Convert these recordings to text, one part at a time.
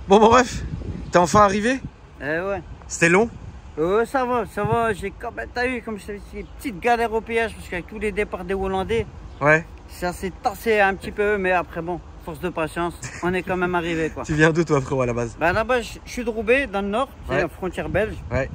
Bon, bref, t'es enfin arrivé? Ouais. C'était long? Ça va. J'ai quand même, t'as vu, comme je t'avais dit, une petite galère au péage parce qu'avec tous les départs des Hollandais, Ouais. ça s'est tassé un petit peu, mais après, bon, force de patience, on est quand même arrivé, quoi. Tu viens d'où, toi, frérot, à la base? Bah, là-bas, je suis de Roubaix, dans le nord, c'est Ouais. la frontière belge. Ouais.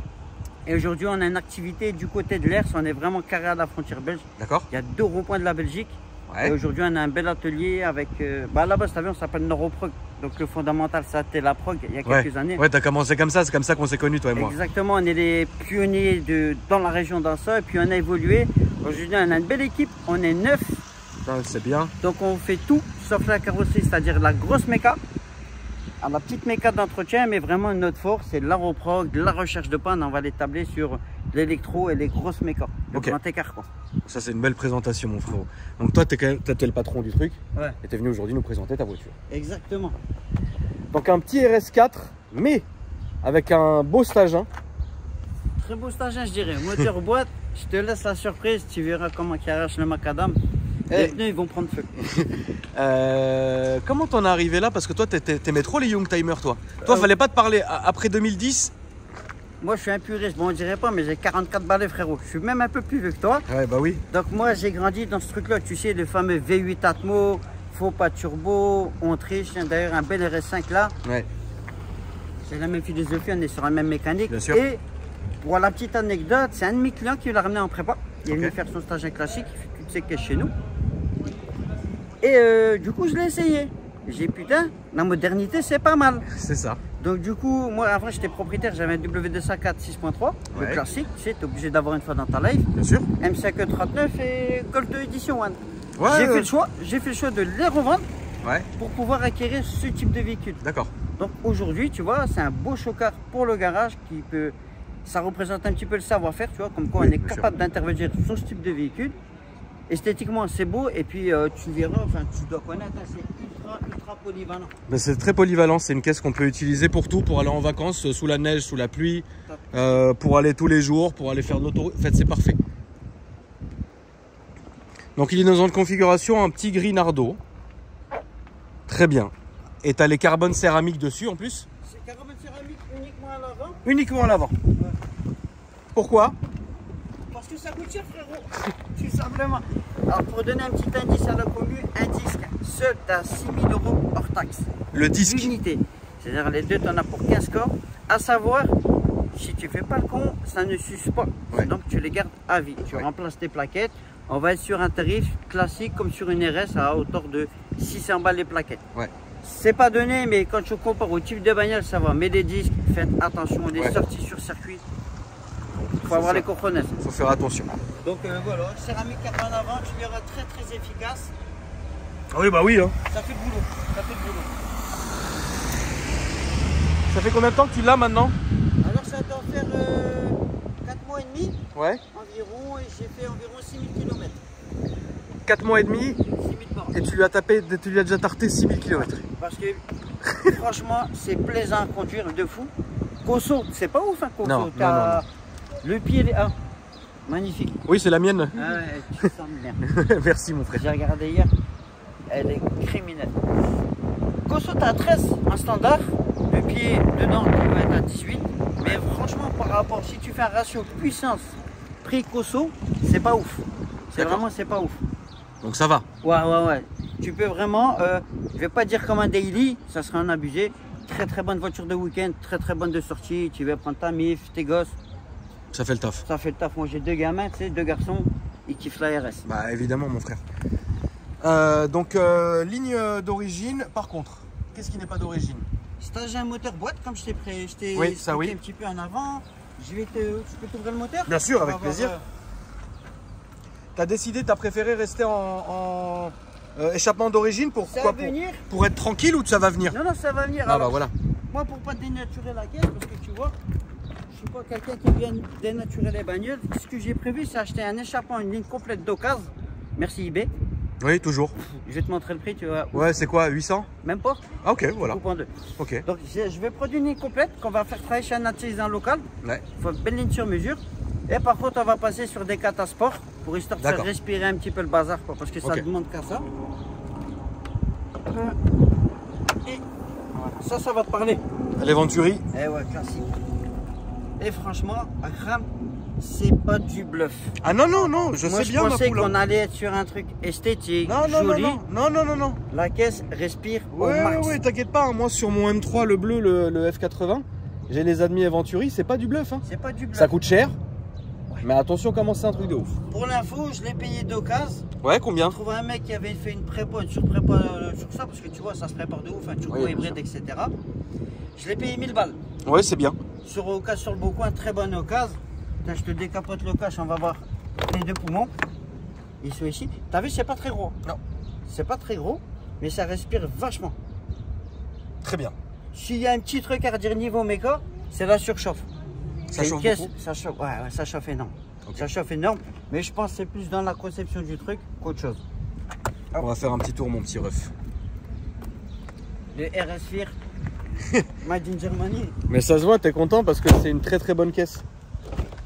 Et aujourd'hui, on a une activité du côté de l'Ers, on est vraiment carré à la frontière belge. D'accord. Il y a 2 ronds-points de la Belgique. Ouais. Et aujourd'hui, on a un bel atelier avec. Bah, là-bas, cet avion s'appelle Neuroprog. Donc, le fondamental, ça a été la prog il y a quelques années. Ouais, t'as commencé comme ça, c'est comme ça qu'on s'est connus, toi et moi. Exactement, on est les pionniers dans la région d'Ansa et puis on a évolué. Aujourd'hui, on a une belle équipe, on est 9. C'est bien. Donc, on fait tout sauf la carrosserie, c'est-à-dire la grosse méca. La petite méca d'entretien, mais vraiment notre force, c'est l'aéroprog, la recherche de panne. On va l'établir sur l'électro et les grosses mécas. Le grand écart, quoi. Ça, c'est une belle présentation, mon frérot. Donc, toi, t'es le patron du truc. Ouais. Et t'es venu aujourd'hui nous présenter ta voiture. Exactement. Donc, un petit RS4, mais avec un beau stage 1. Très beau stage, je dirais. Moteur boîte, je te laisse la surprise. Tu verras comment il arrache le macadam. Les pneus, ils vont prendre feu. Comment t'en es arrivé là? Parce que toi, t'aimais trop les Youngtimers, toi. Toi, fallait pas te parler. Après 2010. Moi, je suis un puriste. Bon, on dirait pas, mais j'ai 44 balais, frérot. Je suis même un peu plus vieux que toi. Ouais, bah oui. Donc, moi, j'ai grandi dans ce truc-là. Tu sais, le fameux V8 Atmo, faux pas turbo, on triche. D'ailleurs, un bel RS5 là. Ouais. C'est la même philosophie, on est sur la même mécanique. Bien sûr. Et pour la petite anecdote, c'est un de mes clients qui l'a ramené en prépa. Il est venu faire son stage en classique. Tu sais qu'il est chez nous. Et du coup, je l'ai essayé. J'ai putain, la modernité, c'est pas mal. C'est ça. Donc du coup, moi avant j'étais propriétaire, j'avais un W204 6.3, le classique, tu sais, t'es obligé d'avoir une fois dans ta life. Bien sûr. M539 et Colt Edition One. Ouais, j'ai fait le choix de les revendre pour pouvoir acquérir ce type de véhicule. D'accord. Donc aujourd'hui, tu vois, c'est un beau chocard pour le garage qui peut, ça représente un petit peu le savoir-faire, tu vois, comme quoi on est capable d'intervenir sur ce type de véhicule. Esthétiquement, c'est beau et puis tu verras, enfin tu dois connaître, hein, c'est ultra polyvalent. Ben, c'est très polyvalent, c'est une caisse qu'on peut utiliser pour tout, pour aller en vacances, sous la neige, sous la pluie, pour aller tous les jours, pour aller faire de l'autoroute. En fait, c'est parfait. Donc il est dans une configuration un petit gris Nardo. Très bien. Et tu as les carbones céramiques dessus en plus? C'est carbone céramique uniquement à l'avant. Uniquement à l'avant. Pourquoi? Parce que ça coûte cher, frérot. Tout simplement. Alors pour donner un petit indice à la commune, un disque seul t'as 6 000 € hors taxe. Le disque? L'unité. C'est-à-dire les deux t'en as pour 15 corps. À savoir, si tu fais pas le con, ça ne s'use pas. Donc tu les gardes à vie. Tu remplaces tes plaquettes. On va être sur un tarif classique comme sur une RS à hauteur de 600 balles les plaquettes. C'est pas donné, mais quand tu compares au type de bagnole, ça va. Mais les disques, faites attention, les sorties sur circuit. Il faut avoir les cojones. Il faut faire attention. Donc voilà, céramique carbone avant, tu verras très efficace. Oui, bah oui. Hein. Ça fait le boulot. Ça fait le boulot. Ça fait combien de temps que tu l'as maintenant? Alors ça doit faire 4 mois et demi environ, et j'ai fait environ 6000 km. 4 mois et demi 6000 bornes. Et tu lui as déjà tarté 6000 km. Parce que franchement, c'est plaisant à conduire de fou. Cosso, c'est pas ouf, hein, Cosso. Non. Le pied, magnifique. Oui, c'est la mienne. Ah ouais, tu sens bien. Merci, mon frère. J'ai regardé hier, elle est criminelle. Cosso, t'as 13 en standard. Le pied dedans, il va être à 18. Mais franchement, par rapport, si tu fais un ratio puissance prix Cosso, c'est pas ouf. C'est vraiment, c'est pas ouf. Donc ça va. Ouais. Tu peux vraiment, je vais pas dire comme un daily, ça serait un abusé. Très bonne voiture de week-end, très bonne de sortie. Tu vas prendre ta mif, tes gosses. Ça fait le taf. Ça fait le taf. Moi j'ai 2 gamins, tu sais, 2 garçons, ils kiffent la RS. Bah évidemment, mon frère. Donc ligne d'origine, par contre, qu'est-ce qui n'est pas d'origine? J'ai un moteur boîte, comme je t'ai expliqué un petit peu en avant. Je peux t'ouvrir le moteur? Bien sûr, avec plaisir. T'as décidé, t'as préféré rester en échappement d'origine pour être tranquille ou ça va venir? Non, ça va venir. Ah bah voilà. Moi, pour pas dénaturer la caisse, parce que tu vois, je suis pas quelqu'un qui vient dénaturer les bagnoles. Ce que j'ai prévu, c'est acheter un échappement, une ligne complète d'occasion. Merci eBay. Oui, toujours. Je vais te montrer le prix, tu vois. Ouais, c'est quoi, 800? Même pas. Ah, ok, voilà. Coupe en deux. Ok. Donc, je vais produire une ligne complète qu'on va faire travailler chez un artisan local. Il faut une belle ligne sur mesure. Et par contre, on va passer sur des catasports pour histoire de faire respirer un petit peu le bazar, quoi, parce que ça demande qu'à ça. Et ça va te parler. Les Venturi. Eh ouais, classique. Et franchement, Akram, c'est pas du bluff. Ah non, non, non, je sais bien. Moi, je pensais qu'on allait être sur un truc esthétique, joli. Non. La caisse respire au Ouais, max. ouais, t'inquiète pas. Moi, sur mon M3, le bleu, le F80, j'ai les admis Venturi. C'est pas du bluff. Hein. C'est pas du bluff. Ça coûte cher. Mais attention, comment c'est un truc de ouf. Pour l'info, je l'ai payé d'occasion. Ouais, combien? J'ai trouvé un mec qui avait fait une prépa, sur ça, parce que tu vois, ça se prépare de ouf, un turbo hybride, etc. Je l'ai payé 1000 balles. Ouais, c'est bien. Sur occasion, sur le beau coin, très bonne occasion. Je te décapote le cache, on va voir les deux poumons. Ils sont ici. T'as vu, c'est pas très gros. Non. C'est pas très gros, mais ça respire vachement. Très bien. S'il y a un petit truc à dire niveau méca, c'est la surchauffe. Ça chauffe beaucoup. Ça chauffe, ouais, ça chauffe énorme. Okay. Ça chauffe énorme, mais je pense que c'est plus dans la conception du truc qu'autre chose. On va faire un petit tour, mon petit ref. Le RS Fear, Made in Germany. Mais ça se voit, t'es content parce que c'est une très très bonne caisse.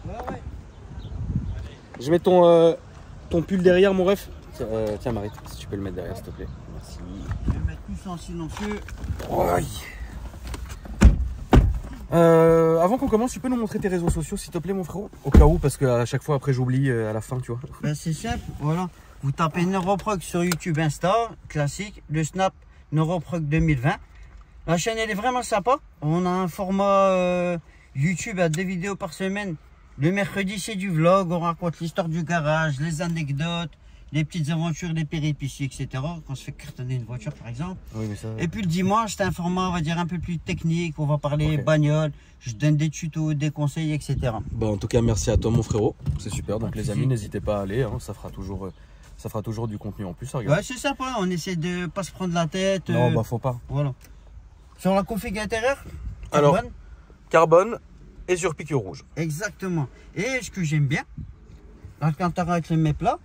Ouais. Je mets ton pull derrière, mon ref. Tiens, Marie, si tu peux le mettre derrière, s'il te plaît. Merci. Je vais mettre tout ça en silencieux. Ouais. Avant qu'on commence, tu peux nous montrer tes réseaux sociaux, s'il te plaît, mon frérot? Au cas où, parce qu'à chaque fois, après, j'oublie à la fin, tu vois. Ben, c'est simple, voilà. Vous tapez Neuroprog sur YouTube, Insta, classique. Le Snap, Neuroprog 2020. La chaîne, elle est vraiment sympa. On a un format YouTube à 2 vidéos par semaine. Le mercredi, c'est du vlog. On raconte l'histoire du garage, les anecdotes, les petites aventures, les péripéties, etc. Quand on se fait cartonner une voiture, par exemple. Oui, mais ça... Et puis le dimanche, c'est un format, on va dire, un peu plus technique. On va parler bagnole. Je donne des tutos, des conseils, etc. Bon, en tout cas, merci à toi, mon frérot. C'est super. Donc, les amis, n'hésitez pas à aller. Hein, ça fera toujours du contenu en plus. Regarde. Ouais, c'est sympa. On essaie de pas se prendre la tête. Non, bah, faut pas. Voilà. Sur la config intérieure, alors, carbone et sur piqûre rouge. Exactement. Et ce que j'aime bien, quand tu avec les mets plats,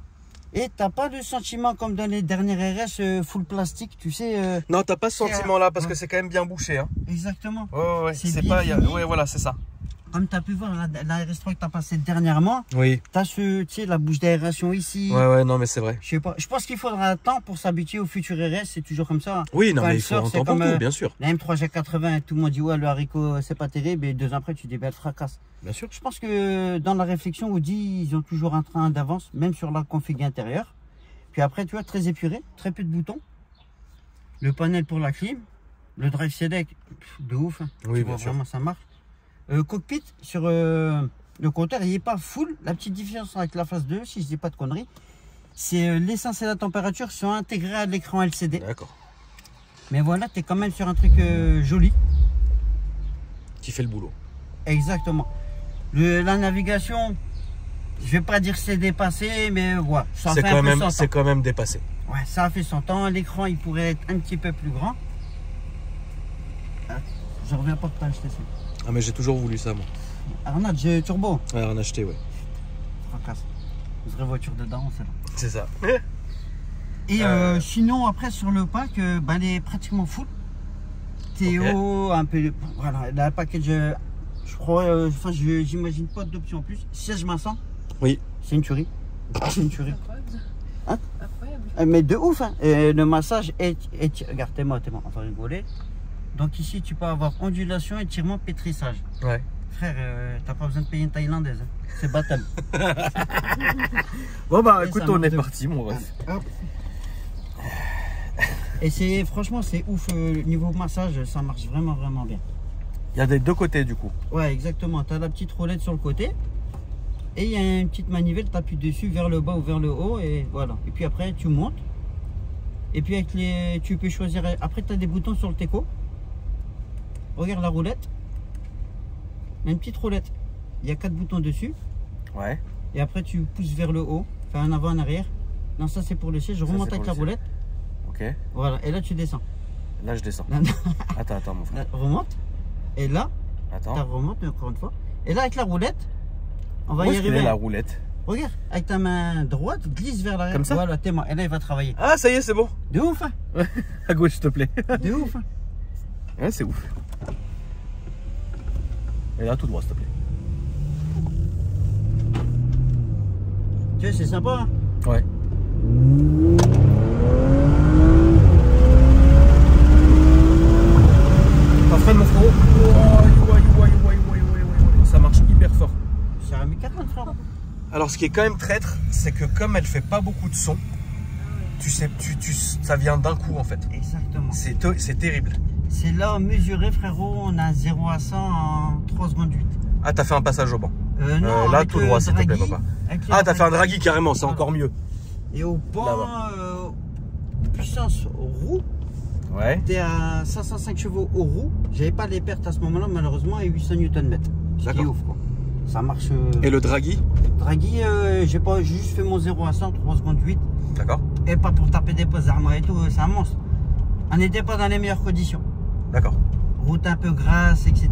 et t'as pas de sentiment comme dans les dernières RS full plastique, tu sais. Non, t'as pas ce sentiment là parce que c'est quand même bien bouché. Hein. Exactement. Ouais. C'est pas. Ouais, voilà, c'est ça. Comme tu as pu voir la RS3 que tu as passée dernièrement, oui. Tu as la bouche d'aération ici. Ouais, non, mais c'est vrai. Je sais pas. Je pense qu'il faudra un temps pour s'habituer au futur RS, c'est toujours comme ça. Oui, non, mais il faut un temps pour tout, bien sûr. La M3 G80, tout le monde dit ouais, le haricot, c'est pas terrible, et 2 ans après, tu dis, ben, elle fracasse. Bien sûr. Je pense que dans la réflexion, Audi, ils ont toujours un train d'avance, même sur la config intérieure. Puis après, tu vois, très épuré, très peu de boutons. Le panel pour la clim, le drive select, de ouf. Hein. Oui, tu vois, vraiment, ça marche. Cockpit sur le compteur, il n'est pas full. La petite différence avec la phase 2, si je dis pas de conneries, c'est l'essence et la température sont intégrées à l'écran LCD. D'accord. Mais voilà, tu es quand même sur un truc joli. Qui fait le boulot. Exactement. La navigation, je vais pas dire c'est dépassé, mais voilà. C'est quand même dépassé. Ouais, ça a fait son temps. L'écran, il pourrait être un petit peu plus grand. Je reviens pas que tu as acheté ça. Ah, mais j'ai toujours voulu ça, moi. Arnade, j'ai turbo. Ouais, en acheter, ouais. Fracasse. Une vraie voiture dedans, c'est là. C'est ça. Et sinon, après, sur le pack, ben, elle est pratiquement full. Théo, un peu. Voilà, la package, je crois, enfin, j'imagine pas d'option en plus. Siège massant. Oui. C'est une tuerie. C'est une tuerie. Hein? Incroyable. Mais de ouf, hein. Le massage est. Regarde, t'es-moi, on va rigoler. Donc ici, tu peux avoir ondulation, étirement, pétrissage. Ouais. Frère, t'as pas besoin de payer une thaïlandaise. Hein. C'est baptême. Bon bah écoute, on est parti, mon ref. Et c'est franchement, c'est ouf. Niveau massage, ça marche vraiment bien. Il y a des deux côtés du coup. Ouais, exactement. Tu as la petite roulette sur le côté. Et il y a une petite manivelle, tu appuies dessus vers le bas ou vers le haut. Et voilà. Et puis après, tu montes. Et puis avec tu peux choisir. Après, tu as des boutons sur le teco. Regarde la roulette. Il y a une petite roulette. Il y a 4 boutons dessus. Ouais. Et après, tu pousses vers le haut. Enfin, en avant, en arrière. Non, ça c'est pour le siège. Je remonte avec la roulette. Ok. Voilà. Et là, tu descends. Là, je descends. Attends, mon frère. Là, remonte. Et là, attends. Tu remontes encore une fois. Et là, avec la roulette, on va y arriver. La roulette. Regarde, avec ta main droite, glisse vers l'arrière. Comme ça. Voilà, témoin. Et là, il va travailler. Ah, ça y est, c'est bon. De ouf, hein. À gauche, s'il te plaît. De ouf, hein. Ouais, c'est ouf. Et là, tout droit, s'il te plaît. Tu vois, c'est sympa, hein. Ouais. freine mon frérot. Ça marche hyper fort. C'est un 1040 frère. Alors ce qui est quand même traître, c'est que comme elle fait pas beaucoup de son, tu sais, ça vient d'un coup en fait. Exactement. C'est terrible. C'est là mesuré frérot, on a 0 à 100 en 3 secondes 8. Ah, t'as fait un passage au banc. Non, là tout droit s'il te plaît papa. Ah, t'as fait un draghi carrément, c'est encore mieux. Et au banc, puissance roue, ouais. T'es à 505 chevaux au roue. J'avais pas les pertes à ce moment-là malheureusement et 800 Nm. Ce qui est ouf quoi. Ça marche. Et le draghi? Draghi, j'ai juste fait mon 0 à 100 3 secondes 8. D'accord. Et pas pour taper des postes d'armes et tout, c'est un monstre. On n'était pas dans les meilleures conditions. D'accord. Route un peu grasse, etc.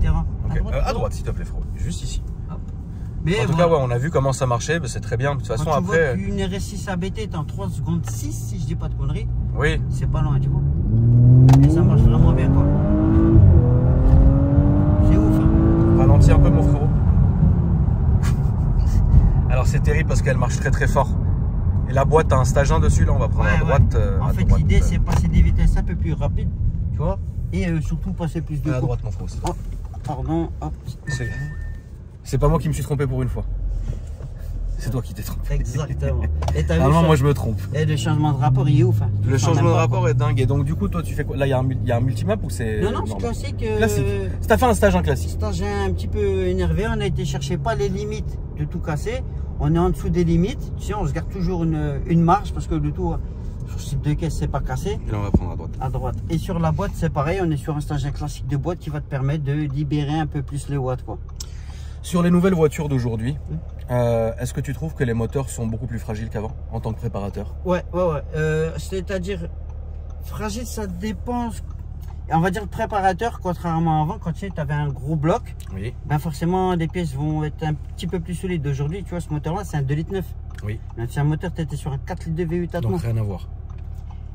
Okay. À droite s'il te plaît frérot, juste ici. Mais en tout cas, ouais, on a vu comment ça marchait, c'est très bien. De toute façon, après. Une RS6 ABT est en 3 secondes 6, si je dis pas de conneries. Oui. C'est pas loin, tu vois. Et ça marche vraiment bien, quoi. C'est ouf, hein. Ralentis un peu, mon frérot. Alors, c'est terrible parce qu'elle marche très très fort. Et la boîte a un stage 1 dessus, là, on va prendre à droite. En fait, l'idée, c'est passer des vitesses un peu plus rapides, tu vois. Et surtout passer plus de. À droite, mon frérot. Oh, pardon, hop. C'est pas moi qui me suis trompé pour une fois. C'est toi qui t'es trompé. Exactement. Normalement, moi je me trompe. Et le changement de rapport, il est ouf. Hein. Le changement de rapport est dingue. Et donc, du coup, toi, tu fais quoi? Là, il y a un multimap ou c'est. Non, c'est classique. Classique. T'as fait un stage en classique. Stage un petit peu énervé. On a été chercher pas les limites de tout casser. On est en dessous des limites. Tu sais, on se garde toujours une marge parce que le tout, sur ce type de caisse, c'est pas cassé. Et là, on va prendre à droite. À droite. Et sur la boîte, c'est pareil. On est sur un stage classique de boîte qui va te permettre de libérer un peu plus les watts, quoi. Sur les nouvelles voitures d'aujourd'hui, est-ce que tu trouves que les moteurs sont beaucoup plus fragiles qu'avant en tant que préparateur? Ouais. C'est-à-dire, fragile, ça dépend. On va dire le préparateur, contrairement à avant, quand tu avais un gros bloc, oui. Ben forcément les pièces vont être un petit peu plus solides. Aujourd'hui, tu vois, ce moteur-là, c'est un 2,9 litres. Oui. L'ancien moteur, tu étais sur un 4 litres de V8 à donc rien à voir.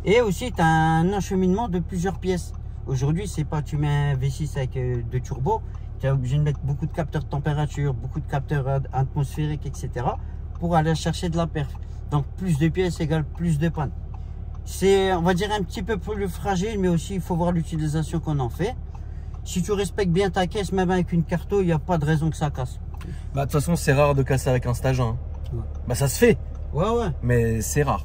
Et aussi, tu as un acheminement de plusieurs pièces. Aujourd'hui, c'est pas tu mets un V6 avec de turbo. Tu es obligé de mettre beaucoup de capteurs de température, beaucoup de capteurs atmosphériques, etc. pour aller chercher de la perf. Donc plus de pièces égale plus de panne. C'est, on va dire, un petit peu plus fragile, mais aussi il faut voir l'utilisation qu'on en fait. Si tu respectes bien ta caisse, même avec une carto, il n'y a pas de raison que ça casse. Bah, de toute façon, c'est rare de casser avec un stage 1. Ouais. Bah, ça se fait. Ouais. Mais c'est rare.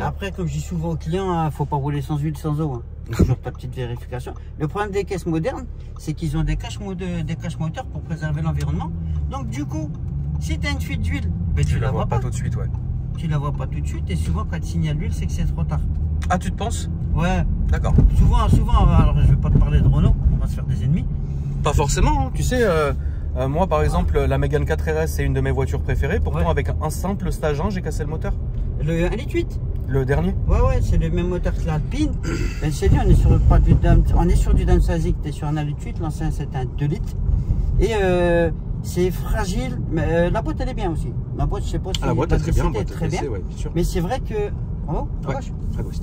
Après, comme je dis souvent aux clients, faut pas rouler sans huile, sans eau. Hein. Toujours ta petite vérification. Le problème des caisses modernes, c'est qu'ils ont des caches moteurs pour préserver l'environnement. Donc du coup, si tu as une fuite d'huile, ben, tu la vois pas tout de suite, ouais. Tu la vois pas tout de suite et souvent quand tu signales l'huile, c'est que c'est trop tard. Ah, tu te penses? Ouais. D'accord. Souvent, alors je vais pas te parler de Renault, on va se faire des ennemis. Pas forcément, hein. Tu sais, moi par exemple, la Mégane 4RS, c'est une de mes voitures préférées. Pourtant, avec un simple stage 1, j'ai cassé le moteur. Le 1,8 litre. Le dernier? Ouais, c'est le même moteur que l'Alpine. C'est dit, on est sur du downsizing, tu es sur un 1,8 litre, l'ancien c'était un 2 litres. Et c'est fragile, mais la boîte elle est bien aussi. La boîte, je sais pas si la boîte est très bien, très bien. Ouais, bien sûr. Mais c'est vrai que. Oh, à gauche. À gauche.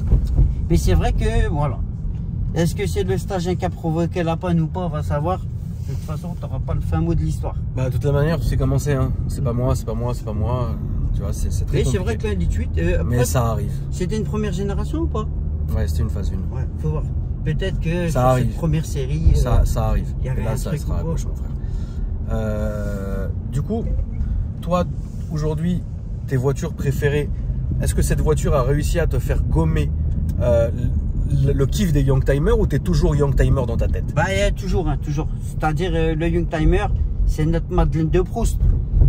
Mais c'est vrai que, voilà. Est-ce que c'est le stage qui a provoqué la panne ou pas, on va savoir. De toute façon, tu n'auras pas le fin mot de l'histoire. Bah, de toute la manière, tu sais comment c'est, hein. C'est pas moi. Tu vois, c'est très compliqué. Mais c'est vrai que l'1,8, mais ça arrive. C'était une première génération ou pas? Ouais, c'était une phase 1. Ouais, faut voir. Peut-être que ça arrive. Cette première série. Ça arrive. Il y avait et là, ça sera à gauche, mon frère. Du coup, toi, aujourd'hui, tes voitures préférées, est-ce que cette voiture a réussi à te faire gommer le kiff des Youngtimers ou t'es toujours Youngtimer dans ta tête? Bah, toujours. C'est-à-dire, le Youngtimer, c'est notre Madeleine de Proust.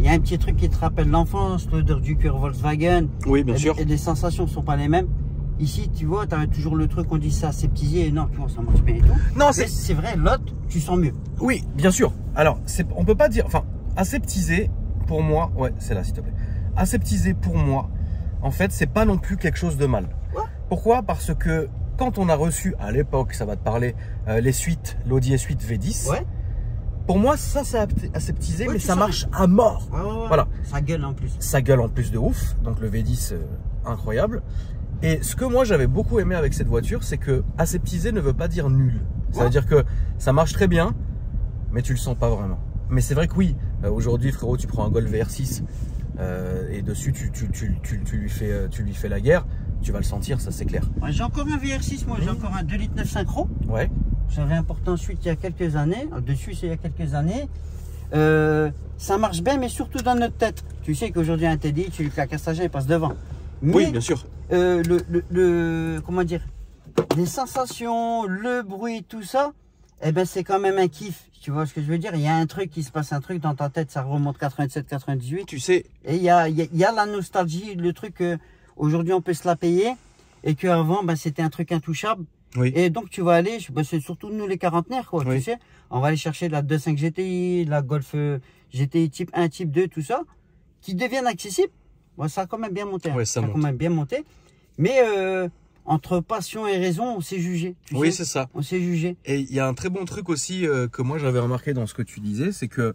Il y a un petit truc qui te rappelle l'enfance, l'odeur du cuir Volkswagen. Oui, bien sûr. Et les sensations ne sont pas les mêmes. Ici, tu vois, tu as toujours le truc, on dit ça aseptisé. Non, tu vois, ça marche bien et tout. Non, c'est vrai, l'autre, tu sens mieux. Oui, bien sûr. Alors, on peut pas dire. Enfin, aseptisé, pour moi. Ouais, c'est là, s'il te plaît. Aseptisé, pour moi, en fait, c'est pas non plus quelque chose de mal. Ouais. Pourquoi? Parce que quand on a reçu, à l'époque, ça va te parler, les suites, l'Audi S8 V10. Ouais. Pour moi, ça c'est aseptisé, mais ça marche à mort. Ouais. Voilà. Ça gueule en plus. Ça gueule en plus de ouf. Donc le V10, incroyable. Et ce que moi j'avais beaucoup aimé avec cette voiture, c'est que aseptisé ne veut pas dire nul. Ça veut dire que ça marche très bien, mais tu le sens pas vraiment. Mais c'est vrai que oui, aujourd'hui frérot, tu prends un Golf VR6 et dessus tu lui fais la guerre. Tu vas le sentir, ça c'est clair. Ouais, j'ai encore un VR6, moi j'ai encore un 2,9 litres synchro. Ouais. j'avais importé ensuite il y a quelques années. Dessus, c'est il y a quelques années. Ça marche bien, mais surtout dans notre tête. Tu sais qu'aujourd'hui, un TDI, tu lui claques un stagiaire, il passe devant. Mais, oui, bien sûr. Comment dire, les sensations, le bruit, tout ça, eh ben, c'est quand même un kiff. Tu vois ce que je veux dire? Il y a un truc qui se passe, un truc dans ta tête, ça remonte 97, 98. Tu sais. Et il y a la nostalgie, le truc qu'aujourd'hui, on peut se la payer. Et qu'avant, ben, c'était un truc intouchable. Oui. Et donc, tu vas aller, c'est surtout nous les quarantenaires, quoi, oui. tu sais. On va aller chercher la 2.5 GTI, la Golf GTI type 1, type 2, tout ça, qui deviennent accessibles. Bon, ça a quand même bien monté. Ouais, ça a quand même bien monté. Mais entre passion et raison, on s'est jugé. Oui, c'est ça. On s'est jugé. Et il y a un très bon truc aussi que moi j'avais remarqué dans ce que tu disais, c'est que,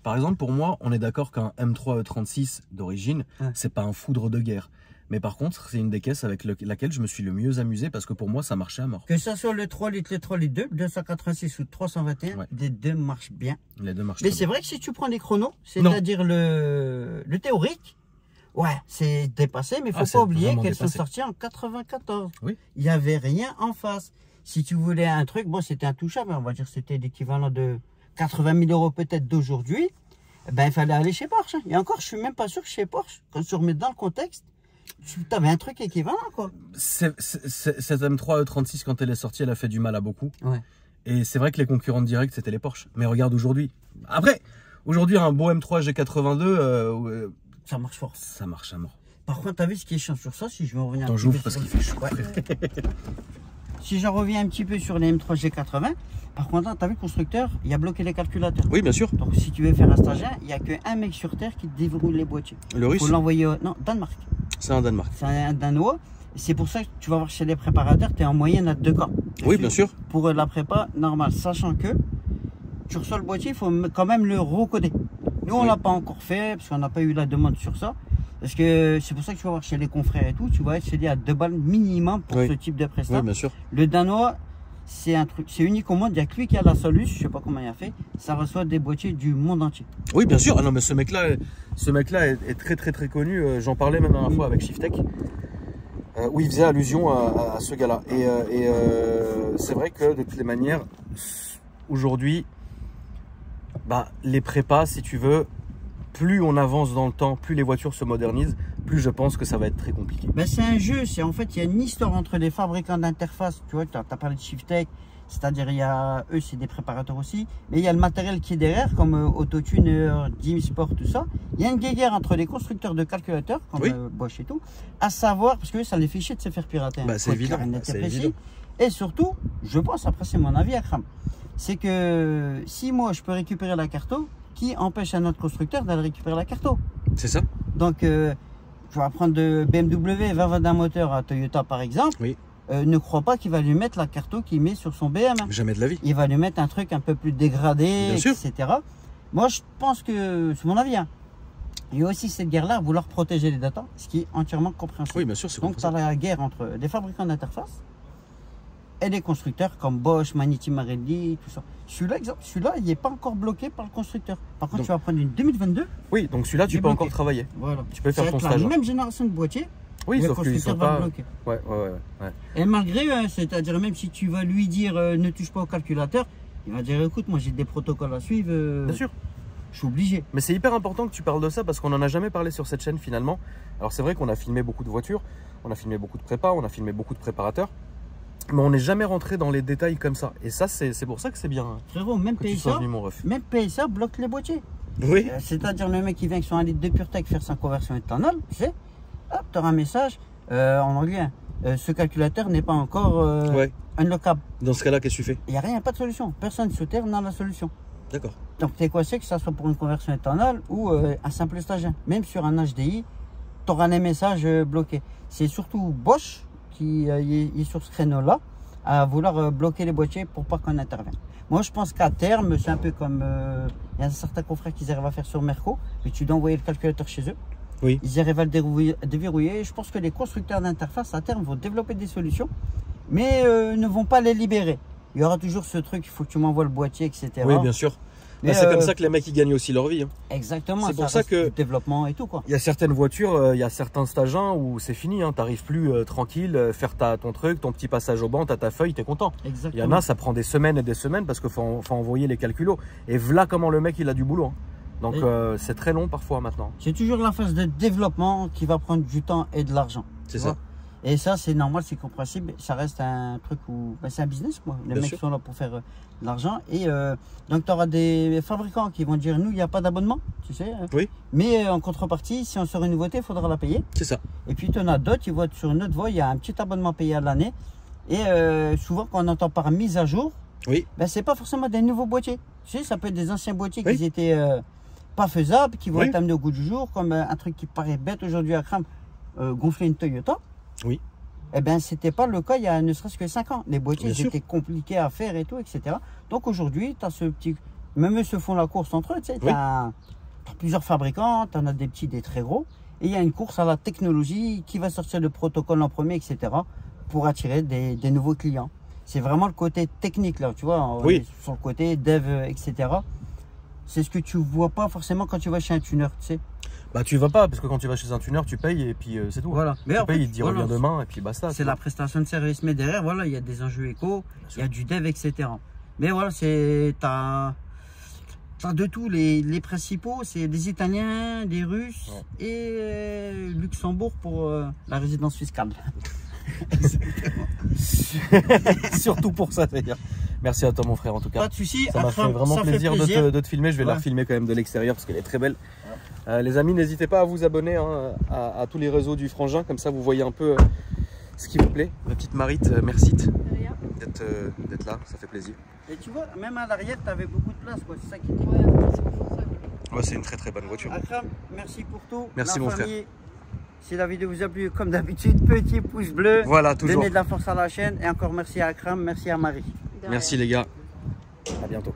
par exemple, pour moi, on est d'accord qu'un M3 E36 d'origine, c'est pas un foudre de guerre. Mais par contre, c'est une des caisses avec laquelle je me suis le mieux amusé parce que pour moi, ça marchait à mort. Que ça soit le 3 litres, le 3 litres 2, 286 ou 321, les deux marchent bien. Les deux marchent bien. Mais c'est vrai que si tu prends les chronos, c'est-à-dire le théorique, ouais, c'est dépassé, mais il ne faut pas oublier qu'elles sont sorties en 94. Oui. Il n'y avait rien en face. Si tu voulais un truc, bon, c'était intouchable, on va dire que c'était l'équivalent de 80 000 € peut-être d'aujourd'hui, ben, il fallait aller chez Porsche. Et encore, je ne suis même pas sûr que chez Porsche, quand tu remets dans le contexte, tu avais un truc équivalent, quoi. Cette M3 E36, quand elle est sortie, elle a fait du mal à beaucoup. Ouais. Et c'est vrai que les concurrents directs, c'était les Porsche. Mais regarde aujourd'hui. Après, aujourd'hui, un beau M3 G82... ça marche fort. Ça marche à mort. Par contre, tu as vu ce qui est chiant sur ça, si je veux revenir un petit peu parce qu'il fait chaud. Ouais. Si j'en reviens un petit peu sur les M3 G80, par contre, tu as vu le constructeur, il a bloqué les calculateurs. Oui, bien sûr. Donc, si tu veux faire un stagiaire, il n'y a qu'un mec sur Terre qui déverrouille les boîtiers. Le russe? Il faut l'envoyer au... Non, Danemark. C'est un Danemark. C'est un Danois. C'est pour ça que tu vas voir chez les préparateurs, tu es en moyenne à 2 cas. Oui, bien sûr. Pour la prépa normale, sachant que tu reçois le boîtier, il faut quand même le recoder. Nous, on ne l'a pas encore fait, parce qu'on n'a pas eu la demande sur ça. Parce que c'est pour ça que tu vas voir chez les confrères et tout, tu vas être cédé à 2 balles minimum pour ce type de prestation. Oui, bien sûr. Le Danois, c'est un truc, c'est unique au monde, il n'y a que lui qui a la solution, je ne sais pas comment il a fait, ça reçoit des boîtiers du monde entier. Oui, bien sûr. Ah non, mais ce mec-là est très connu. J'en parlais même la dernière fois avec Shiftech, où il faisait allusion à ce gars-là. Et c'est vrai que de toutes les manières, aujourd'hui, bah, les prépas, si tu veux, plus on avance dans le temps, plus les voitures se modernisent, plus je pense que ça va être très compliqué. Ben, c'est un jeu, en fait, il y a une histoire entre les fabricants d'interface. Tu vois, tu as parlé de Shiftech, c'est-à-dire eux, c'est des préparateurs aussi, mais il y a le matériel qui est derrière, comme Autotuner, Dim Sport, tout ça. Il y a une guéguerre entre les constructeurs de calculateurs, comme Bosch et tout, à savoir, parce que ça les fait chier de se faire pirater. Bah, c'est évident. Et surtout, je pense, après c'est mon avis à crame, c'est que si moi je peux récupérer la carto, qui empêche un autre constructeur d'aller récupérer la carto? C'est ça. Donc, tu vas prendre de BMW, va vendre un moteur à Toyota par exemple. Oui. Ne crois pas qu'il va lui mettre la carto qu'il met sur son BM. Jamais de la vie. Il va lui mettre un truc un peu plus dégradé, etc. Moi, je pense que, c'est mon avis, hein, il y a aussi cette guerre-là, vouloir protéger les datas, ce qui est entièrement compréhensible. Oui, bien sûr, c'est donc, tu as la guerre entre les fabricants d'interface et les constructeurs comme Bosch, Magneti Marelli, tout ça. Celui-là, il n'est pas encore bloqué par le constructeur. Par contre, tu vas prendre une 2022. Oui, donc celui-là, tu peux encore travailler. Voilà. Tu peux faire ton stage. La même génération de boîtier. Oui, sauf qu'ils sont pas bloqués. Ouais. Et malgré, c'est-à-dire même si tu vas lui dire ne touche pas au calculateur, il va dire écoute, moi j'ai des protocoles à suivre. Bien sûr. Je suis obligé. Mais c'est hyper important que tu parles de ça parce qu'on n'en a jamais parlé sur cette chaîne finalement. Alors c'est vrai qu'on a filmé beaucoup de voitures, on a filmé beaucoup de prépas, on a filmé beaucoup de préparateurs. Mais on n'est jamais rentré dans les détails comme ça. Et ça, c'est pour ça que c'est bien. Frérot, même PSA bloque les boîtiers. Oui. C'est-à-dire le mec qui vient avec son 1 litre de PureTech faire sa conversion éthanol, tu sais, hop, tu auras un message en anglais. Ce calculateur n'est pas encore unlockable. Dans ce cas-là, qu'est-ce que tu fais? Il n'y a rien, pas de solution. Personne sous terre n'a la solution. D'accord. Donc tu es coincé, que ça soit pour une conversion éthanol ou un simple stagiaire. Même sur un HDI, tu auras les messages bloqués. C'est surtout Bosch qui est sur ce créneau-là, à vouloir bloquer les boîtiers pour pas qu'on intervienne. Moi, je pense qu'à terme, c'est un peu comme il y a certains confrères qui arrivent à faire sur Merco, mais tu dois envoyer le calculateur chez eux. Oui. Ils arrivent à le déverrouiller. Je pense que les constructeurs d'interface, à terme, vont développer des solutions, mais ne vont pas les libérer. Il y aura toujours ce truc, il faut que tu m'envoies le boîtier, etc. Oui, bien sûr. C'est comme ça que les mecs ils gagnent aussi leur vie. Hein. Exactement. C'est pour ça que le développement et tout quoi. Il y a certaines voitures, il y a certains stages 1 où c'est fini. Hein, t'arrives plus tranquille, faire ton truc, ton petit passage au banc, t'as ta feuille, t'es content. Exactement. Il y en a, ça prend des semaines et des semaines parce qu'il faut envoyer les calculos. Et voilà comment le mec il a du boulot. Hein. Donc c'est très long parfois maintenant. C'est toujours la phase de développement qui va prendre du temps et de l'argent. C'est ça. Et ça, c'est normal, c'est compréhensible. Ça reste un truc où c'est un business, quoi. Les mecs sont là pour faire de l'argent. Et donc, tu auras des fabricants qui vont dire, nous, il n'y a pas d'abonnement, tu sais. Oui. Mais en contrepartie, si on sort une nouveauté, il faudra la payer. C'est ça. Et puis, tu en as d'autres, tu vois, sur une autre voie, il y a un petit abonnement payé à l'année. Et souvent, quand on entend par mise à jour, oui. Ben, c'est pas forcément des nouveaux boîtiers. Tu sais, ça peut être des anciens boîtiers qui étaient pas faisables, qui vont être amenés au goût du jour, comme un truc qui paraît bête aujourd'hui à Kram, gonfler une Toyota. Oui. Eh bien, c'était pas le cas il y a ne serait-ce que 5 ans. Les boîtiers étaient compliqués à faire et tout, etc. Donc aujourd'hui, tu as ce petit. Même eux se font la course entre eux, tu sais. Tu as plusieurs fabricants, tu en as des petits, des très gros. Et il y a une course à la technologie qui va sortir le protocole en premier, etc. pour attirer des nouveaux clients. C'est vraiment le côté technique, là, tu vois. On est sur le côté dev, etc. C'est ce que tu vois pas forcément quand tu vas chez un tuner, tu sais. Bah tu vas pas, parce que quand tu vas chez un tuner, tu payes et puis c'est tout. Voilà. Mais tu payes, il te dit reviens demain et puis basta. C'est la prestation de service, mais derrière, voilà, il y a des enjeux éco, il y a du dev, etc. Mais voilà, t'as de tout. Les principaux, c'est des Italiens, des Russes et Luxembourg pour la résidence fiscale. Surtout pour ça, c'est-à-dire. Merci à toi mon frère en tout cas. Pas de soucis. Ça m'a fait vraiment plaisir de te filmer. Je vais la filmer quand même de l'extérieur parce qu'elle est très belle. Les amis, n'hésitez pas à vous abonner à tous les réseaux du Frangin, comme ça vous voyez un peu ce qui vous plaît. Ma petite Marite, merci d'être là, ça fait plaisir. Et tu vois, même à l'arrière, tu avais beaucoup de place, quoi. C'est ça qui était. Ouais, c'est une très bonne voiture. Akram, merci pour tout. Merci mon frère. Si la vidéo vous a plu, comme d'habitude, petit pouce bleu. Voilà, toujours. Donnez de la force à la chaîne. Et encore merci à Akram, merci à Marie. Merci les gars. À bientôt.